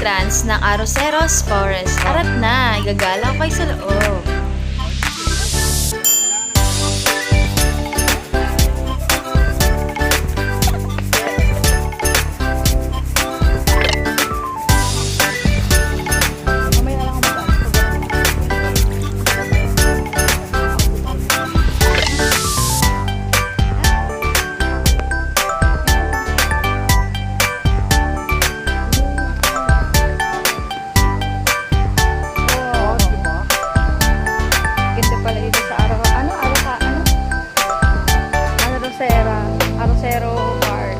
entrance ng Arroceros Forest. Harap na, igagalaw kayo sa loob. Arrocero Park.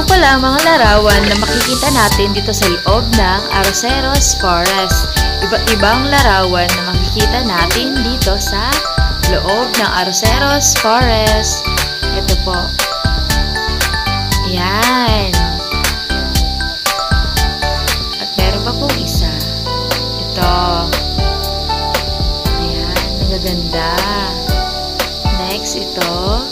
Pala ang mga larawan na makikita natin dito sa loob ng Arroceros Forest. Iba't ibang larawan na makikita natin dito sa loob ng Arroceros Forest. Ito po. Yan. At meron pa pong isa. Ito. Ayan, nagaganda. Next, ito.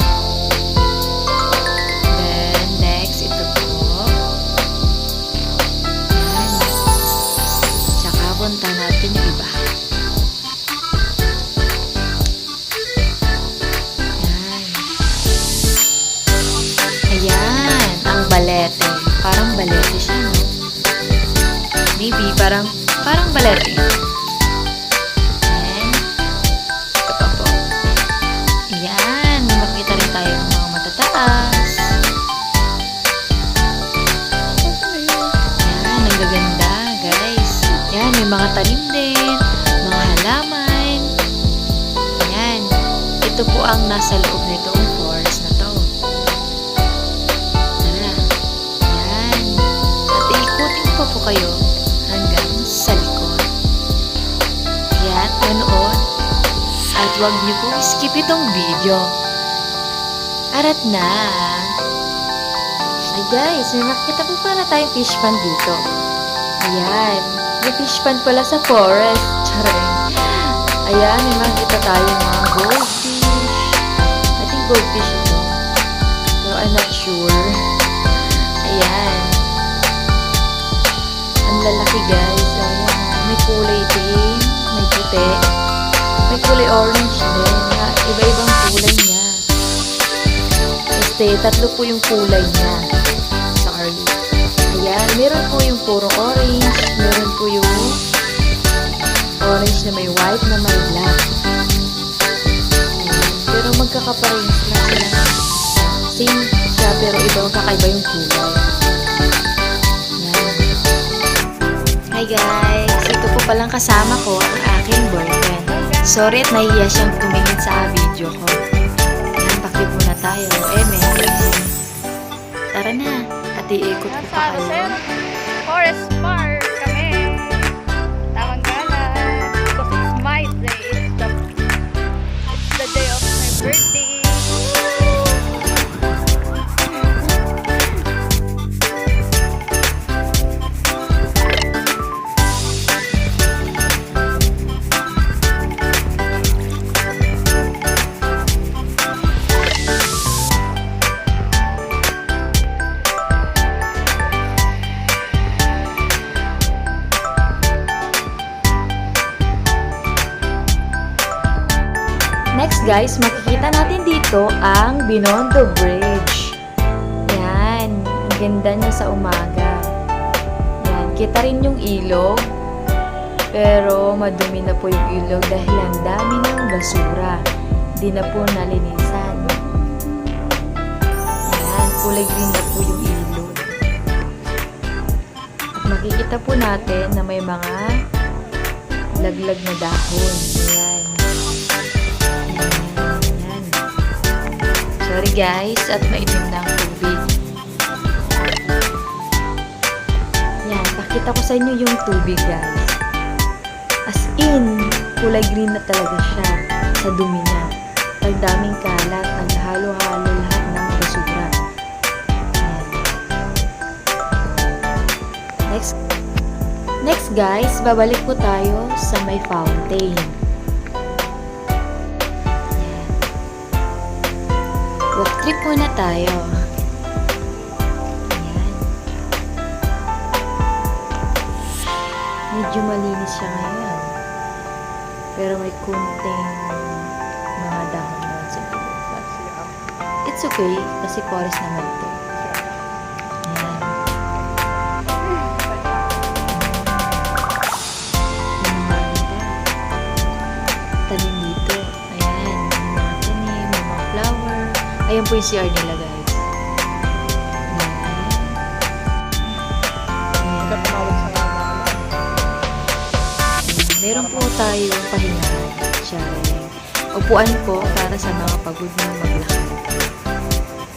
Punta natin yung iba. Ayan. Ayan, ang balete. Parang balete siya, no? Maybe, parang balete. And, ito pa po. Ayan, makita rin tayo ng mga matataas. Ayan, ang gaganda, guys. Ayan, may mga tanim din, mga halaman. Ayan, ito po ang nasa loob nitong forest na to. Tara, ayan. At iikutin ko po kayo hanggang sa likod. Ayan, manood. At huwag niyo po skip itong video. Arat na. Ay guys, may makikita po pala tayong fish pond dito. Ayan. May fish pond pala sa forest. Charing. Ayan, may makikita tayong mga goldfish. goldfish ito. Pero I'm not sure. Ayan. Ang lalaki guys. Ayan. May kulay din. May puti. May kulay orange din. Iba-ibang kulay niya. Tatlo po yung kulay niya. Sorry. Ayan. Meron po yung puro orange. Meron po yung orange na may white na may black. Ayan. Pero magkakaparehas lang sila. Same siya pero kakaiba yung kulay. Ayan. Hi guys! Ito po palang kasama ko ang aking boyfriend. Sorry at nahiya siyang tumingin sa video ko. Ayan, pakip muna tayo. Tara na. At iikot ko pa kayo. Forest Park kami. Tamang gala. Because it's my day. It's the day of my birthday. Next guys, makikita natin dito ang Binondo Bridge. Yan, ang ganda niya sa umaga. Yan, kita rin yung ilog. Pero madumi na po yung ilog dahil ang dami ng basura. Di na po nalinisan. Yan, kulay green na po yung ilog. At makikita po natin na may mga laglag na dahon. Yan. Sorry guys, at maitim na ang tubig. Yan, pakita ko sa inyo yung tubig guys. As in, kulay green na talaga siya sa dumi niya. Ang daming kalat, naghalo-halo lahat ng basura. Yan. Next guys, babalik po tayo sa may fountain. Walk trip muna tayo. Ayan. Medyo malinis siya ngayon. Pero may kunting mga dahon na siguro. It's okay kasi forest naman ito. Ayan. Tanim dito. Ayan. May mga tanim, may mga flower. Ayan po yung CR nila guys. Meron po tayong pahinga. Sharing. Upuan po para sa mga pagod na maglakad.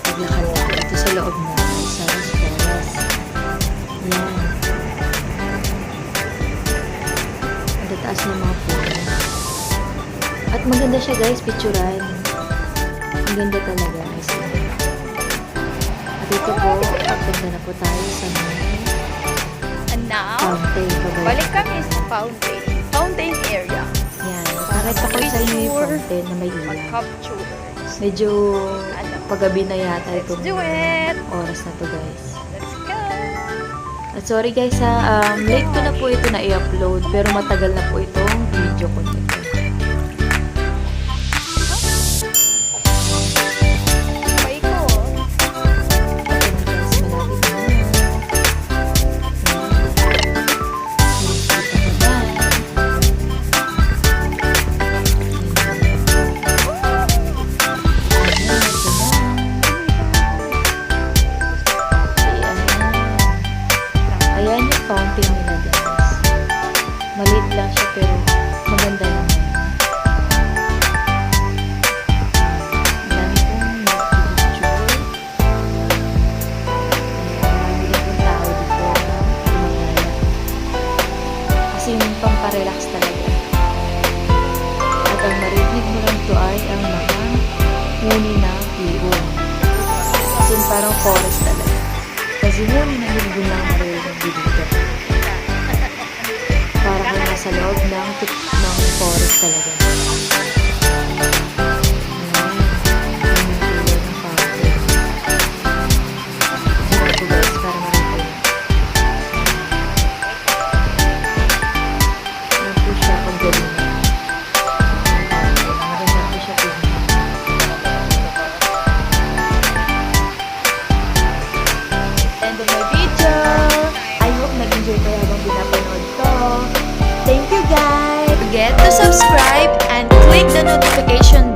Maglakad na ito sa loob na Saros Forest. Yan. Matataas na mga puno. At maganda siya guys, picturean. Ang ganda talaga. At ito po, pagpunta na po tayo sa mga And now, fountain. balik kami sa fountain area. Yan. Pakita ko sa inyo yung fountain na may ilaw. Mag-capture. Medyo paggabi na yata Let's itong do it! oras na to guys. Let's go! At sorry guys ha, late ko na po ito na i-upload pero matagal na po itong video ko nito. Fountain nila guys. Maliit lang siya pero maganda naman. Dami pong nag-picture. Marami din pong tao dito na gumagala. Kasi yung pamparelax talaga. At ang marinig mo lang to ay ang mga huni na ibon. Kasi parang forest talaga. Kasi huni na ibon lang marinig dito. Para kung nasa loob ng forest talaga. Ayan. subscribe and click the notification